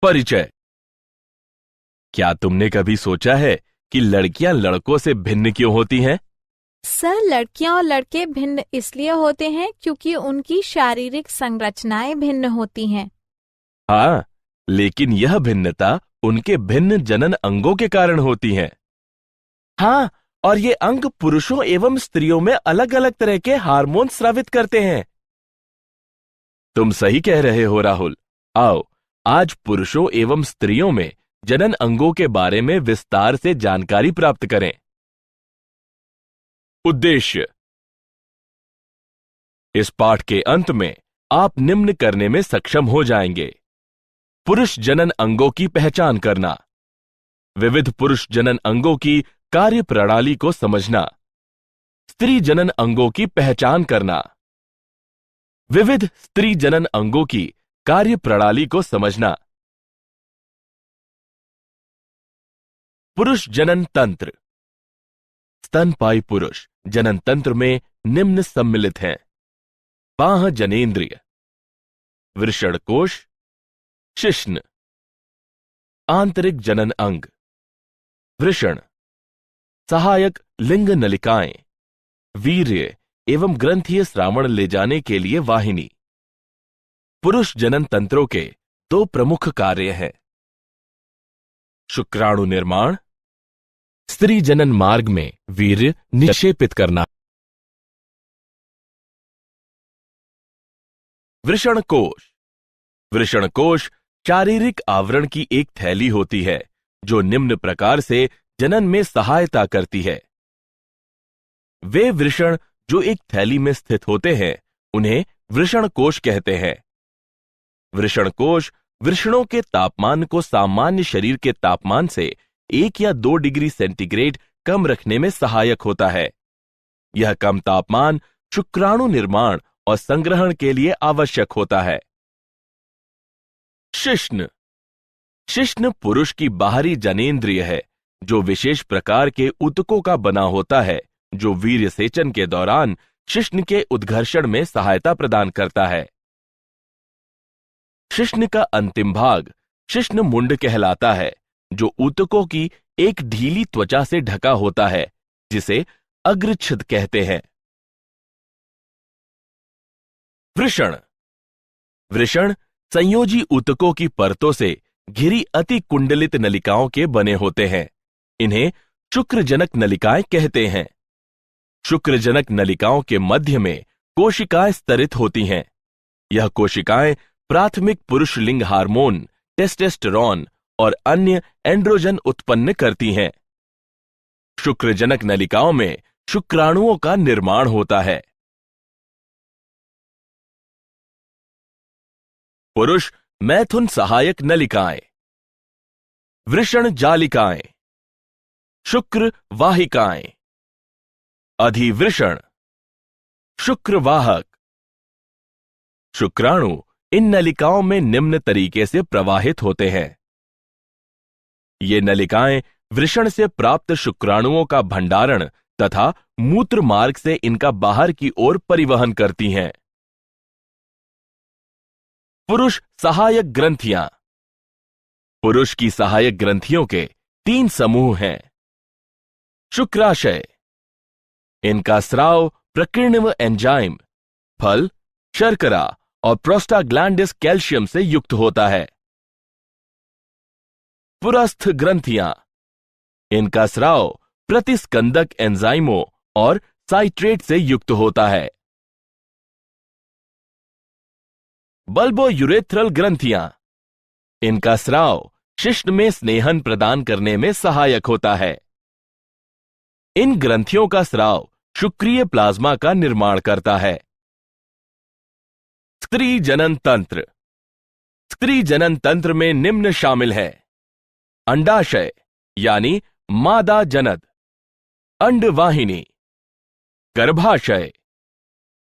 परिचय। क्या तुमने कभी सोचा है कि लड़कियां लड़कों से भिन्न क्यों होती हैं? सर, लड़कियां और लड़के भिन्न इसलिए होते हैं क्योंकि उनकी शारीरिक संरचनाएं भिन्न होती हैं। हाँ, लेकिन यह भिन्नता उनके भिन्न जनन अंगों के कारण होती है। हाँ, और ये अंग पुरुषों एवं स्त्रियों में अलग अलग तरह के हार्मोन स्रावित करते हैं। तुम सही कह रहे हो राहुल। आओ, आज पुरुषों एवं स्त्रियों में जनन अंगों के बारे में विस्तार से जानकारी प्राप्त करें। उद्देश्य। इस पाठ के अंत में आप निम्न करने में सक्षम हो जाएंगे: पुरुष जनन अंगों की पहचान करना, विविध पुरुष जनन अंगों की कार्य प्रणाली को समझना, स्त्री जनन अंगों की पहचान करना, विविध स्त्री जनन अंगों की कार्य प्रणाली को समझना। पुरुष जनन तंत्र। स्तनपायी पुरुष जनन तंत्र में निम्न सम्मिलित हैं: बाह्य जनेंद्रिय, वृषणकोश, शिश्न, आंतरिक जनन अंग, वृषण, सहायक लिंग नलिकाएं, वीर्य एवं ग्रंथीय श्रावण ले जाने के लिए वाहिनी। पुरुष जनन तंत्रों के दो प्रमुख कार्य हैं: शुक्राणु निर्माण, स्त्री जनन मार्ग में वीर्य निक्षेपित करना। वृषणकोश। वृषणकोश शारीरिक आवरण की एक थैली होती है जो निम्न प्रकार से जनन में सहायता करती है। वे वृषण जो एक थैली में स्थित होते हैं उन्हें वृषणकोश कहते हैं। वृषणकोश वृषणों के तापमान को सामान्य शरीर के तापमान से 1 या 2 डिग्री सेंटीग्रेड कम रखने में सहायक होता है। यह कम तापमान शुक्राणु निर्माण और संग्रहण के लिए आवश्यक होता है। शिश्न। शिश्न पुरुष की बाहरी जनेंद्रिय है जो विशेष प्रकार के ऊतकों का बना होता है जो वीर्य सेचन के दौरान शिश्न के उद्घर्षण में सहायता प्रदान करता है। शिश्न का अंतिम भाग शिश्न मुंड कहलाता है जो ऊतकों की एक ढीली त्वचा से ढका होता है जिसे अग्रछिद कहते हैं। वृषण। वृषण संयोजी ऊतकों की परतों से घिरी अति कुंडलित नलिकाओं के बने होते हैं। इन्हें शुक्रजनक नलिकाएं कहते हैं। शुक्रजनक नलिकाओं के मध्य में कोशिकाएं स्तरित होती हैं। यह कोशिकाएं प्राथमिक पुरुष लिंग हार्मोन टेस्टोस्टेरोन और अन्य एंड्रोजन उत्पन्न करती हैं। शुक्रजनक नलिकाओं में शुक्राणुओं का निर्माण होता है। पुरुष मैथुन सहायक नलिकाएं, वृषण जालिकाएं, शुक्र वाहिकाएं, अधिवृषण, शुक्रवाहक। शुक्राणु इन नलिकाओं में निम्न तरीके से प्रवाहित होते हैं। ये नलिकाएं वृषण से प्राप्त शुक्राणुओं का भंडारण तथा मूत्र मार्ग से इनका बाहर की ओर परिवहन करती हैं। पुरुष सहायक ग्रंथियां। पुरुष की सहायक ग्रंथियों के 3 समूह हैं। शुक्राशय। इनका स्राव प्रकीर्ण व एंजाइम, फल, शर्करा और प्रोस्टाग्लैंडिस कैल्शियम से युक्त होता है। पुरस्थ ग्रंथियां। इनका स्राव प्रतिस्कंदक एंजाइमों और साइट्रेट से युक्त होता है। बल्बोयूरेथ्रल ग्रंथियां। इनका स्राव शिश्न में स्नेहन प्रदान करने में सहायक होता है। इन ग्रंथियों का स्राव शुक्रीय प्लाज्मा का निर्माण करता है। स्त्री जनन तंत्र। स्त्री जनन तंत्र में निम्न शामिल है: अंडाशय यानी मादा जनद, अंडवाहिनी, गर्भाशय,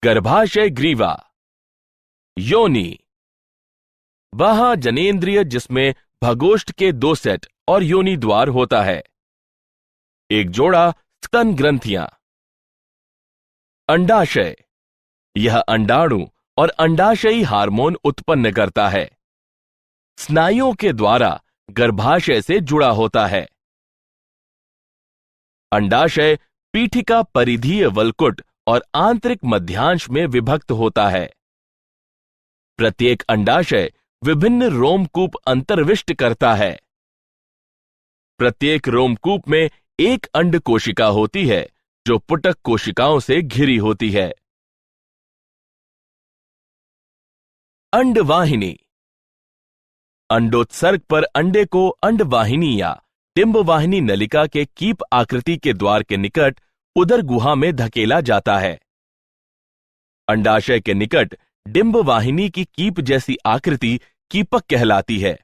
गर्भाशय ग्रीवा, योनि, बाह्य जनेंद्रिय जिसमें भगोष्ठ के 2 सेट और योनि द्वार होता है, एक जोड़ा स्तन ग्रंथियां, अंडाशय। यह अंडाणु और अंडाशयी हार्मोन उत्पन्न करता है। स्नायुओं के द्वारा गर्भाशय से जुड़ा होता है। अंडाशय पीठिका परिधीय वल्कुट और आंतरिक मध्यांश में विभक्त होता है। प्रत्येक अंडाशय विभिन्न रोमकूप अंतर्विष्ट करता है। प्रत्येक रोमकूप में एक अंड कोशिका होती है जो पुटक कोशिकाओं से घिरी होती है। अंडवाहिनी। अंडोत्सर्ग पर अंडे को अंडवाहिनी या डिंबवाहिनी नलिका के कीप आकृति के द्वार के निकट उदर गुहा में धकेला जाता है। अंडाशय के निकट डिंबवाहिनी की कीप जैसी आकृति कीपक कहलाती है।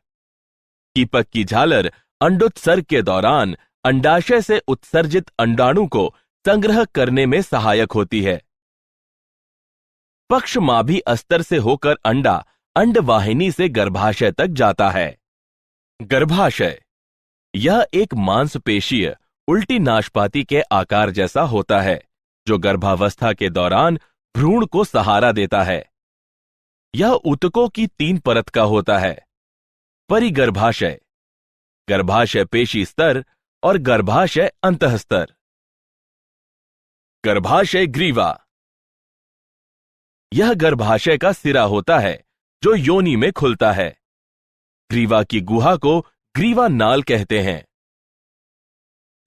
कीपक की झालर अंडोत्सर्ग के दौरान अंडाशय से उत्सर्जित अंडाणु को संग्रह करने में सहायक होती है। पक्षमाभी अस्तर से होकर अंडा अंडवाहिनी से गर्भाशय तक जाता है। गर्भाशय यह एक मांसपेशीय उल्टी नाशपाती के आकार जैसा होता है जो गर्भावस्था के दौरान भ्रूण को सहारा देता है। यह ऊतकों की 3 परत का होता है: परिगर्भाशय, गर्भाशय पेशी स्तर और गर्भाशय अंतःस्तर। गर्भाशय ग्रीवा यह गर्भाशय का सिरा होता है जो योनि में खुलता है। ग्रीवा की गुहा को ग्रीवा नाल कहते हैं।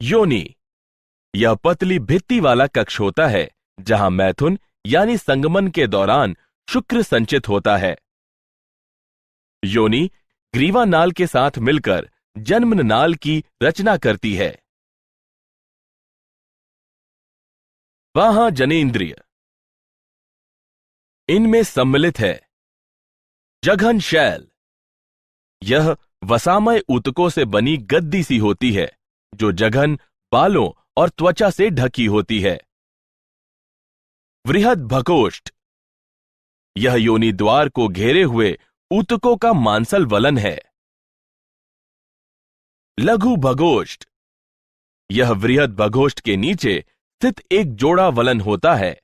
योनि यह पतली भित्ति वाला कक्ष होता है जहां मैथुन यानी संगमन के दौरान शुक्र संचित होता है। योनि ग्रीवा नाल के साथ मिलकर जन्म नाल की रचना करती है। बाह्य जनेंद्रिय इनमें सम्मिलित है जघन शैल। यह वसामय ऊतकों से बनी गद्दी सी होती है जो जघन, बालों और त्वचा से ढकी होती है। वृहद भगोष्ठ यह योनि द्वार को घेरे हुए ऊतकों का मांसल वलन है। लघु भगोष्ठ यह वृहद भगोष्ठ के नीचे स्थित एक जोड़ा वलन होता है।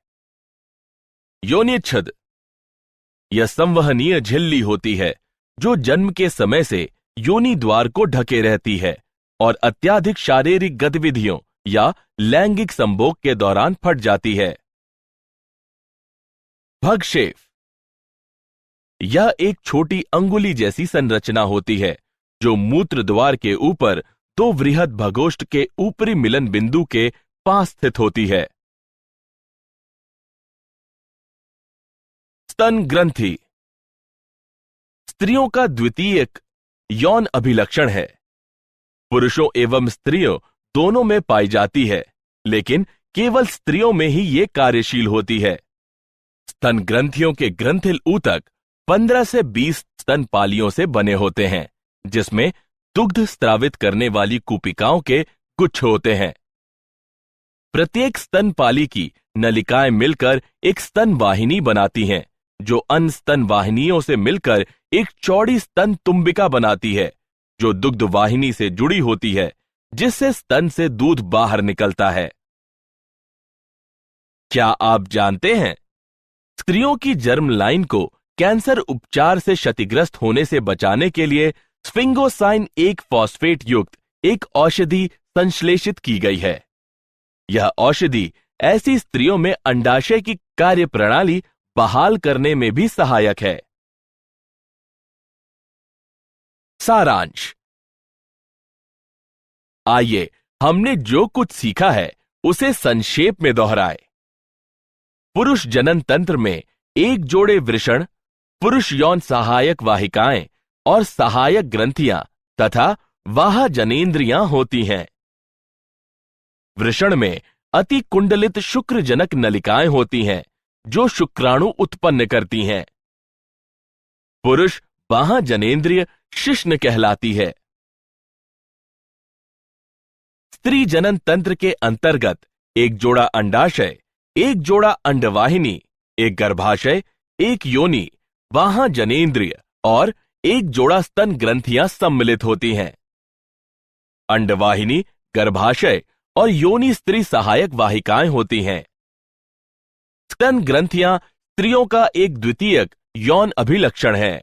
योनिच्छद यह संवहनीय झिल्ली होती है जो जन्म के समय से योनि द्वार को ढके रहती है और अत्यधिक शारीरिक गतिविधियों या लैंगिक संभोग के दौरान फट जाती है। भगशेफ यह एक छोटी अंगुली जैसी संरचना होती है जो मूत्र द्वार के ऊपर 2 वृहद भगोष्ठ के ऊपरी मिलन बिंदु के पास स्थित होती है। स्तन ग्रंथि स्त्रियों का द्वितीयक यौन अभिलक्षण है। पुरुषों एवं स्त्रियों दोनों में पाई जाती है, लेकिन केवल स्त्रियों में ही ये कार्यशील होती है। स्तन ग्रंथियों के ग्रंथिल ऊतक 15 से 20 स्तन पालियों से बने होते हैं, जिसमें दुग्ध स्त्रावित करने वाली कूपिकाओं के गुच्छ होते हैं। प्रत्येक स्तन पाली की नलिकाएं मिलकर एक स्तन वाहिनी बनाती हैं, जो अन्य स्तन वाहिनियों से मिलकर एक चौड़ी स्तन तुम्बिका बनाती है, जो दुग्ध वाहिनी से जुड़ी होती है, जिससे स्तन से दूध बाहर निकलता है। क्या आप जानते हैं, स्त्रियों की जर्म लाइन को कैंसर उपचार से क्षतिग्रस्त होने से बचाने के लिए स्फिंगोसाइन 1 फॉस्फेट युक्त एक औषधि संश्लेषित की गई है। यह औषधि ऐसी स्त्रियों में अंडाशय की कार्यप्रणाली बहाल करने में भी सहायक है। सारांश। आइए हमने जो कुछ सीखा है उसे संक्षेप में दोहराए। पुरुष जनन तंत्र में एक जोड़े वृषण, पुरुष यौन सहायक वाहिकाएं और सहायक ग्रंथियां तथा वाह जनेंद्रियां होती हैं। वृषण में अति कुंडलित शुक्रजनक नलिकाएं होती हैं जो शुक्राणु उत्पन्न करती हैं। पुरुष बाह्य जनेंद्रिय शिश्न कहलाती है। स्त्री जनन तंत्र के अंतर्गत एक जोड़ा अंडाशय, एक जोड़ा अंडवाहिनी, एक गर्भाशय, एक योनि, बाह्य जनेंद्रिय और एक जोड़ा स्तन ग्रंथियां सम्मिलित होती हैं। अंडवाहिनी, गर्भाशय और योनि स्त्री सहायक वाहिकाएं होती हैं। स्तन ग्रंथियां स्त्रियों का एक द्वितीयक यौन अभिलक्षण है।